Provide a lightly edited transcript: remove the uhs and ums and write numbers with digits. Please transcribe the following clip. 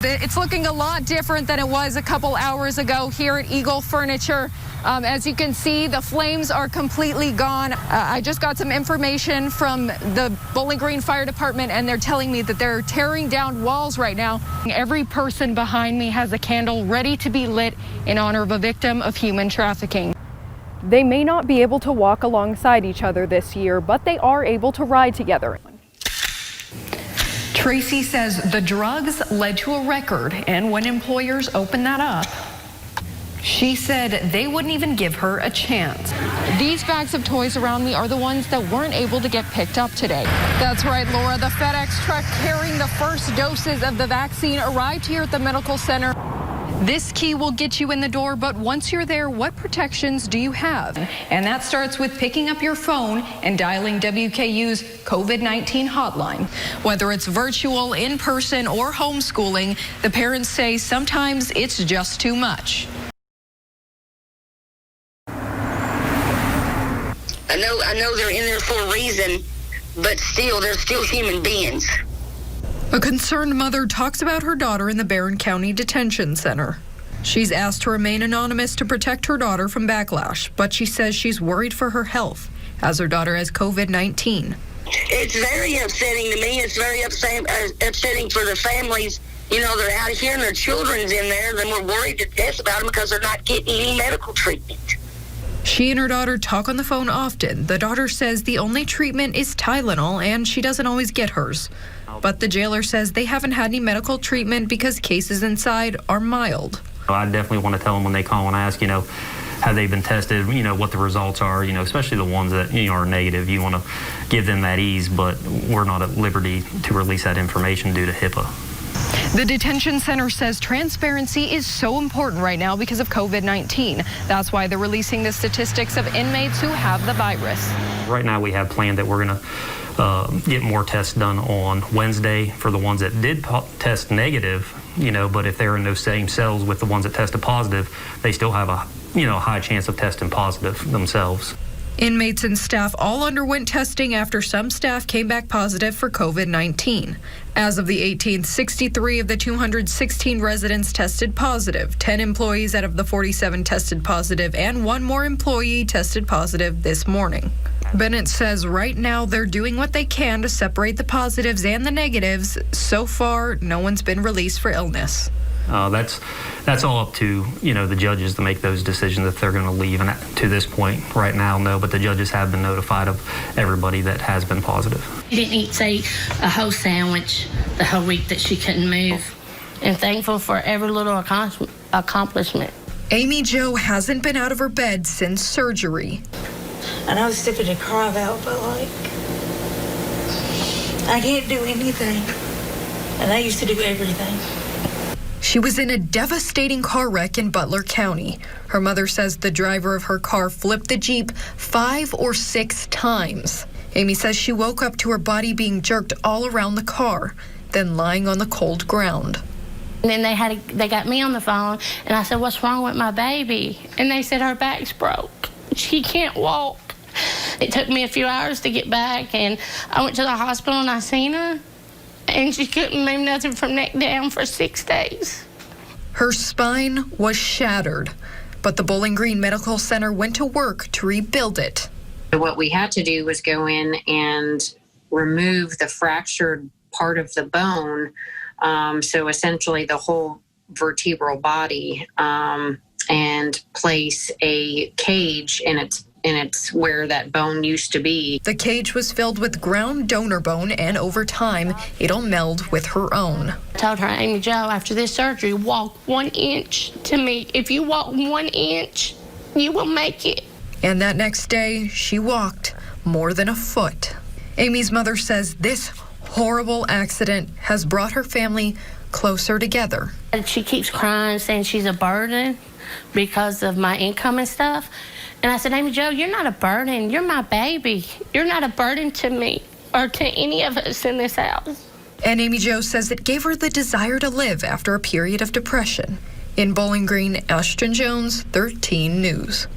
It's looking a lot different than it was a couple hours ago here at Eagle Furniture. As you can see, the flames are completely gone. I just got some information from the Bowling Green Fire Department, and they're telling me that they're tearing down walls right now. Every person behind me has a candle ready to be lit in honor of a victim of human trafficking. They may not be able to walk alongside each other this year, but they are able to ride together. Tracy says the drugs led to a record, and when employers opened that up, she said they wouldn't even give her a chance. These bags of toys around me are the ones that weren't able to get picked up today. That's right, Laura. The FedEx truck carrying the first doses of the vaccine arrived here at the medical center. This key will get you in the door, but once you're there, what protections do you have? And that starts with picking up your phone and dialing WKU's COVID-19 hotline. Whether it's virtual, in person, or homeschooling, the parents say sometimes it's just too much. I know they're in there for a reason, but still, they're still human beings. A concerned mother talks about her daughter in the Barron County Detention Center. She's asked to remain anonymous to protect her daughter from backlash, but she says she's worried for her health as her daughter has COVID-19. It's very upsetting to me. It's very upsetting for the families. You know, they're out here and their children's in there, then we're worried to death about them because they're not getting any medical treatment. She and her daughter talk on the phone often. The daughter says the only treatment is Tylenol, and she doesn't always get hers. But the jailer says they haven't had any medical treatment because cases inside are mild. I definitely want to tell them when they call and ask, have they been tested, what the results are, especially the ones that, are negative. You want to give them that ease, but we're not at liberty to release that information due to HIPAA. The detention center says transparency is so important right now because of COVID-19. That's why they're releasing the statistics of inmates who have the virus. Right now we have planned that we're going to get more tests done on Wednesday for the ones that did test negative, but if they're in those same cells with the ones that tested positive, they still have a high chance of testing positive themselves. Inmates and staff all underwent testing after some staff came back positive for COVID-19. As of the 18th, 63 of the 216 residents tested positive. 10 employees out of the 47 tested positive, and one more employee tested positive this morning. Bennett says right now they're doing what they can to separate the positives and the negatives. So far, no one's been released for illness. That's all up to the judges to make those decisions if they're going to leave. And to this point, right now, no. But the judges have been notified of everybody that has been positive. She didn't eat, say, a whole sandwich the whole week that she couldn't move. And thankful for every little accomplishment. Amy Jo hasn't been out of her bed since surgery. I know it's stupid to cry about, but I can't do anything. And I used to do everything. She was in a devastating car wreck in Butler County. Her mother says the driver of her car flipped the Jeep 5 or 6 times. Amy says she woke up to her body being jerked all around the car, then lying on the cold ground. And then they got me on the phone, and I said, "What's wrong with my baby?" And they said her back's broke. She can't walk. It took me a few hours to get back, and I went to the hospital and I seen her. And she couldn't move nothing from neck down for 6 days. Her spine was shattered, but the Bowling Green Medical Center went to work to rebuild it. What we had to do was go in and remove the fractured part of the bone, so essentially the whole vertebral body, and place a cage in its where that bone used to be. The cage was filled with ground donor bone, and over time, it'll meld with her own. I told her, "Amy Jo, after this surgery, walk 1 inch to me. If you walk 1 inch, you will make it." And that next day, she walked more than a foot. Amy's mother says this horrible accident has brought her family closer together. She keeps crying, saying she's a burden because of my income and stuff. And I said, "Amy Jo, you're not a burden. You're my baby. You're not a burden to me or to any of us in this house." And Amy Jo says it gave her the desire to live after a period of depression. In Bowling Green, Ashton Jones, 13 News.